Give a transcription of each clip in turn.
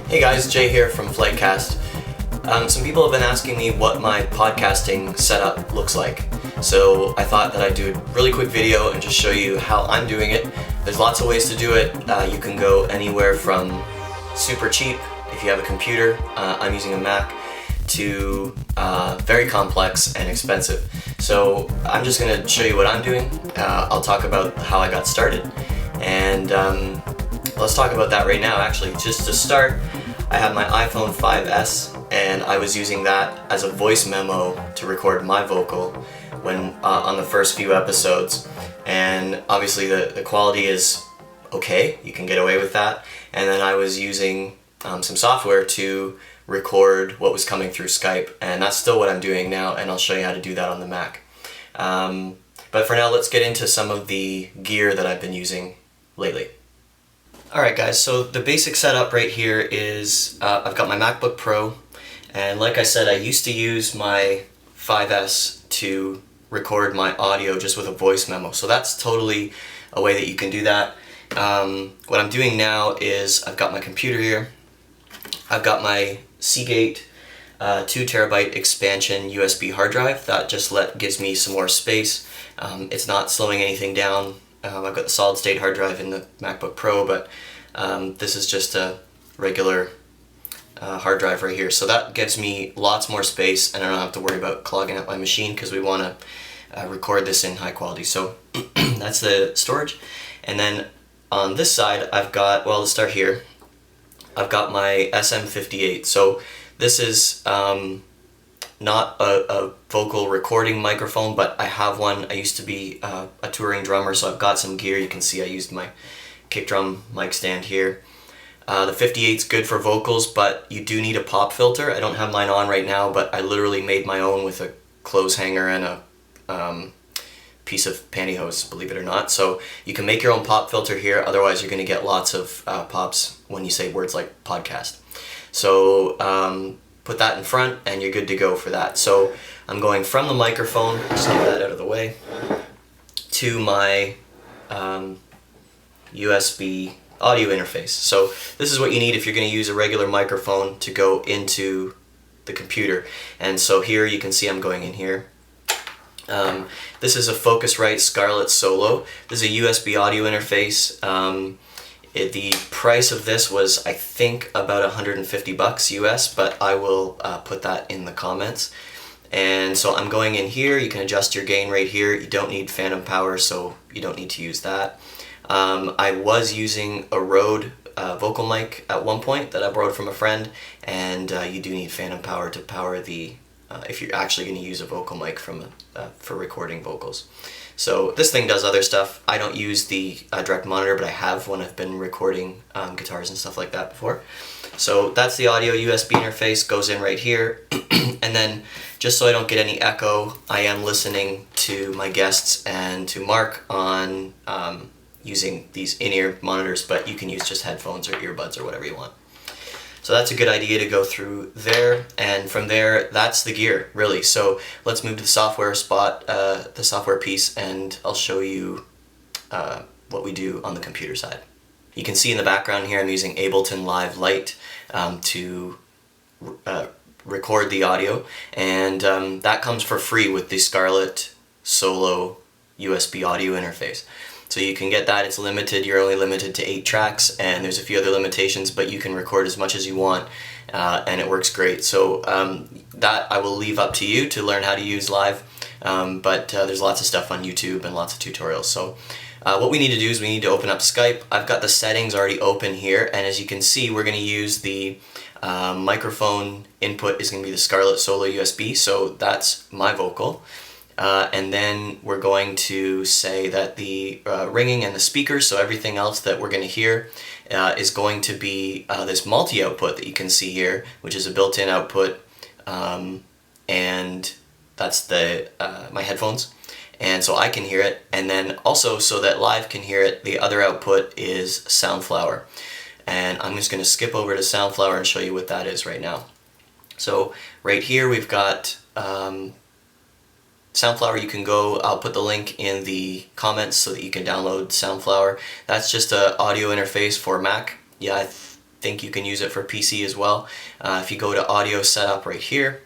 Hey guys, Jay here from FlightCast. Some people have been asking me what my podcasting setup looks like. So I thought that I'd do a really quick video and just show you how I'm doing it. There's lots of ways to do it. You can go anywhere from super cheap, if you have a computer, I'm using a Mac, to very complex and expensive. So I'm just going to show you what I'm doing. I'll talk about how I got started. And let's talk about that right now. Actually, just to start, I have my iPhone 5S and I was using that as a voice memo to record my vocal when on the first few episodes. And obviously the quality is okay, you can get away with that. And then I was using some software to record what was coming through Skype, and that's still what I'm doing now, and I'll show you how to do that on the Mac. But for now, let's get into some of the gear that I've been using lately. Alright guys, so the basic setup right here is I've got my MacBook Pro, and like I said, I used to use my 5S to record my audio just with a voice memo, so that's totally a way that you can do that. What I'm doing now is I've got my computer here, I've got my Seagate 2TB expansion USB hard drive. That just gives me some more space. It's not slowing anything down. I've got the solid state hard drive in the MacBook Pro, but this is just a regular hard drive right here. So that gives me lots more space, and I don't have to worry about clogging up my machine because we want to record this in high quality. So that's the storage. And then on this side, I've got, well, let's start here. I've got my SM58. So this is not a vocal recording microphone, but I have one. I used to be a touring drummer, so I've got some gear. You can see I used my kick drum mic stand here. The 58's good for vocals, but you do need a pop filter. I don't have mine on right now, but I literally made my own with a clothes hanger and a piece of pantyhose, believe it or not. So you can make your own pop filter here, otherwise you're going to get lots of pops when you say words like podcast. So put that in front and you're good to go for that. So I'm going from the microphone, just get that out of the way, to my USB audio interface. So this is what you need if you're going to use a regular microphone to go into the computer. And so here you can see I'm going in here. This is a Focusrite Scarlett Solo. This is a USB audio interface. The price of this was, I think, about $150 US, but I will put that in the comments. And so I'm going in here. You can adjust your gain right here. You don't need phantom power, so you don't need to use that. I was using a Rode vocal mic at one point that I borrowed from a friend, and you do need phantom power to power the if you're actually going to use a vocal mic for recording vocals. So this thing does other stuff. I don't use the direct monitor, but I have when I've been recording guitars and stuff like that before. So that's the audio USB interface, goes in right here. And then just so I don't get any echo, I am listening to my guests and to Mark on using these in-ear monitors, but you can use just headphones or earbuds or whatever you want. So that's a good idea to go through there, and from there, that's the gear, really. So let's move to the software the software piece, and I'll show you what we do on the computer side. You can see in the background here I'm using Ableton Live Lite to record the audio, and that comes for free with the Scarlett Solo USB audio interface. So you can get that. It's limited. You're only limited to 8 tracks, and there's a few other limitations, but you can record as much as you want, and it works great. So that I will leave up to you to learn how to use live, but there's lots of stuff on YouTube and lots of tutorials. So what we need to do is we need to open up Skype. I've got the settings already open here, and as you can see, we're going to use the microphone input is going to be the Scarlett Solo USB, so that's my vocal. And then we're going to say that the ringing and the speakers, so everything else that we're going to hear, is going to be this multi-output that you can see here, which is a built-in output, and that's my headphones, and so I can hear it. And then also, so that Live can hear it, the other output is Soundflower. And I'm just going to skip over to Soundflower and show you what that is right now. So right here we've got Soundflower. You can go, I'll put the link in the comments so that you can download Soundflower. That's just an audio interface for Mac. Yeah, I think you can use it for PC as well. If you go to audio setup right here,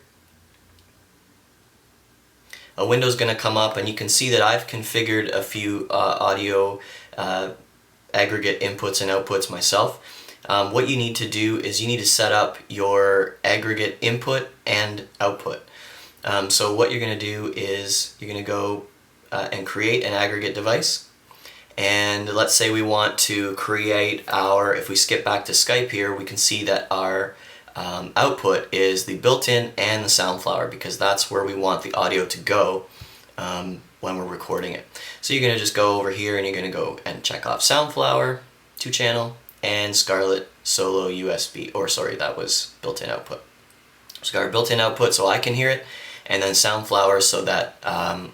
a window's going to come up, and you can see that I've configured a few audio aggregate inputs and outputs myself. What you need to do is you need to set up your aggregate input and output. So what you're going to do is you're going to go and create an aggregate device. And let's say we want to create our, if we skip back to Skype here, we can see that our output is the built-in and the Soundflower, because that's where we want the audio to go when we're recording it. So you're going to just go over here and you're going to go and check off Soundflower, 2-channel, and Scarlett Solo USB, or sorry, that was built-in output. So got our built-in output so I can hear it, and then Soundflower so that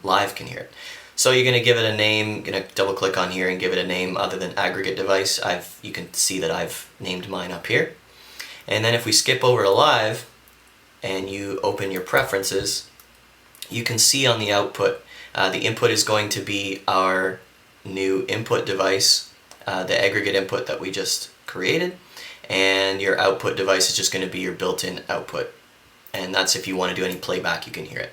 Live can hear it. So you're going to give it a name, going to double click on here and give it a name other than aggregate device. You can see that I've named mine up here. And then if we skip over to Live and you open your preferences, you can see on the output, the input is going to be our new input device, the aggregate input that we just created, and your output device is just going to be your built-in output. And that's if you want to do any playback, you can hear it.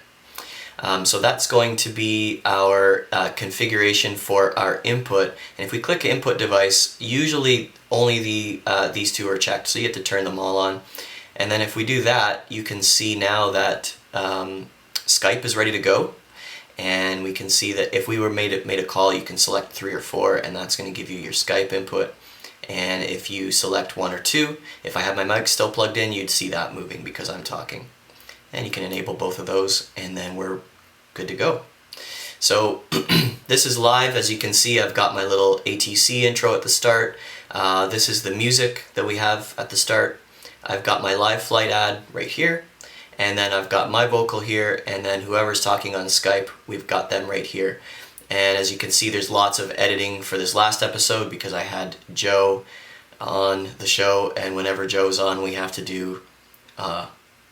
So that's going to be our configuration for our input. And if we click input device, usually only these two are checked, so you have to turn them all on. And then if we do that, you can see now that Skype is ready to go. And we can see that if we were made a call, you can select 3 or 4, and that's going to give you your Skype input. And if you select 1 or 2, if I have my mic still plugged in, you'd see that moving because I'm talking. And you can enable both of those, and then we're good to go. So this is live. As you can see, I've got my little ATC intro at the start. This is the music that we have at the start. I've got my live flight ad right here, and then I've got my vocal here, and then whoever's talking on Skype, we've got them right here. And as you can see, there's lots of editing for this last episode because I had Joe on the show, and whenever Joe's on, we have to do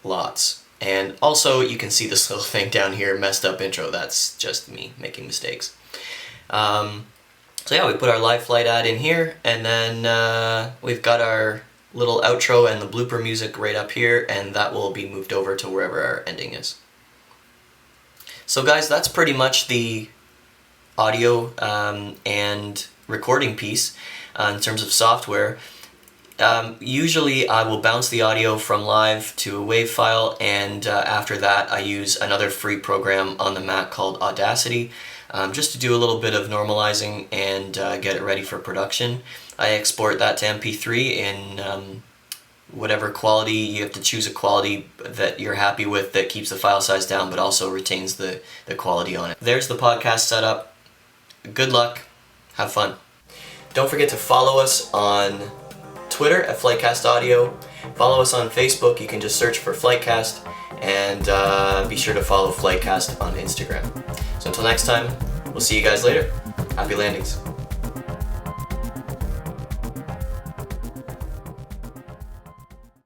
lots. And also, you can see this little thing down here, messed up intro. That's just me making mistakes. So yeah, we put our live flight ad in here, and then we've got our little outro and the blooper music right up here, and that will be moved over to wherever our ending is. So guys, that's pretty much the audio and recording piece in terms of software. Usually I will bounce the audio from Live to a WAV file, and after that I use another free program on the Mac called Audacity, just to do a little bit of normalizing and get it ready for production. I export that to MP3 in whatever quality. You have to choose a quality that you're happy with that keeps the file size down but also retains the quality on it. There's the podcast setup. Good luck. Have fun. Don't forget to follow us on Twitter at FlightCast Audio. Follow us on Facebook. You can just search for FlightCast, and be sure to follow FlightCast on Instagram. So until next time, we'll see you guys later. Happy landings.